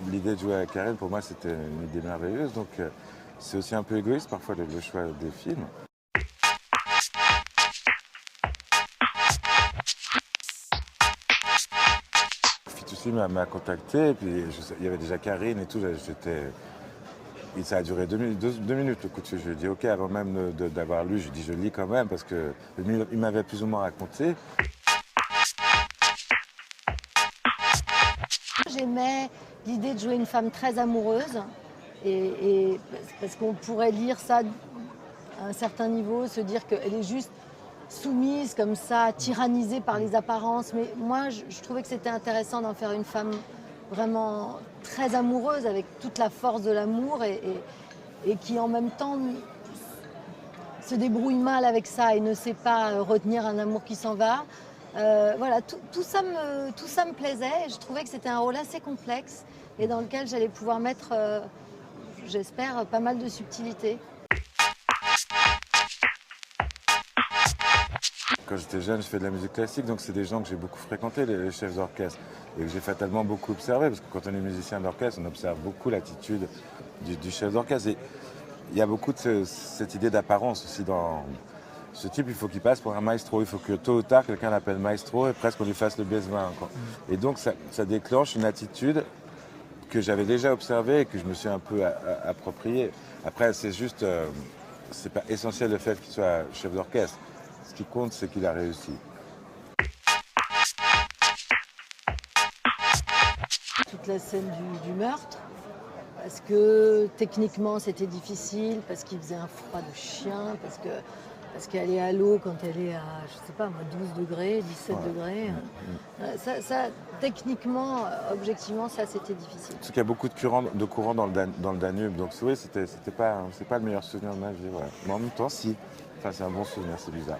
l'idée de jouer avec Karine, pour moi, c'était une idée merveilleuse. Donc, c'est aussi un peu égoïste parfois le choix des films. Fitoussi m'a contacté, et puis il y avait déjà Karine et tout. Et ça a duré 2 minutes le coup de fil. Je lui ai dit ok, avant même d'avoir lu, je dis je lis quand même, parce qu'il m'avait plus ou moins raconté. J'aimais l'idée de jouer une femme très amoureuse, et parce qu'on pourrait lire ça à un certain niveau, se dire qu'elle est juste soumise comme ça, tyrannisée par les apparences. Mais moi, je trouvais que c'était intéressant d'en faire une femme vraiment très amoureuse, avec toute la force de l'amour, et qui en même temps se débrouille mal avec ça et ne sait pas retenir un amour qui s'en va. Voilà, tout ça me plaisait, et je trouvais que c'était un rôle assez complexe et dans lequel j'allais pouvoir mettre, j'espère, pas mal de subtilité. Quand j'étais jeune, je fais de la musique classique, donc c'est des gens que j'ai beaucoup fréquentés, les chefs d'orchestre, et que j'ai fatalement beaucoup observé, parce que quand on est musicien d'orchestre, on observe beaucoup l'attitude du chef d'orchestre. Et il y a beaucoup de cette idée d'apparence aussi dans ce type. Il faut qu'il passe pour un maestro, il faut que tôt ou tard quelqu'un l'appelle maestro et presque on lui fasse le baise-main, quoi. Et donc ça déclenche une attitude que j'avais déjà observée et que je me suis un peu appropriée. Après, c'est juste, c'est pas essentiel le fait qu'il soit chef d'orchestre. Ce qui compte, c'est qu'il a réussi. Toute la scène du meurtre, parce que techniquement c'était difficile, parce qu'il faisait un froid de chien, parce qu'elle est à l'eau quand elle est à, je sais pas moi, 12 degrés, 17 degrés. Ça, techniquement, objectivement, ça c'était difficile. Parce qu'il y a beaucoup de courant dans le Danube, donc oui, c'est pas le meilleur souvenir de ma vie. Ouais. Mais en même temps, si. Enfin, c'est un bon souvenir, c'est bizarre.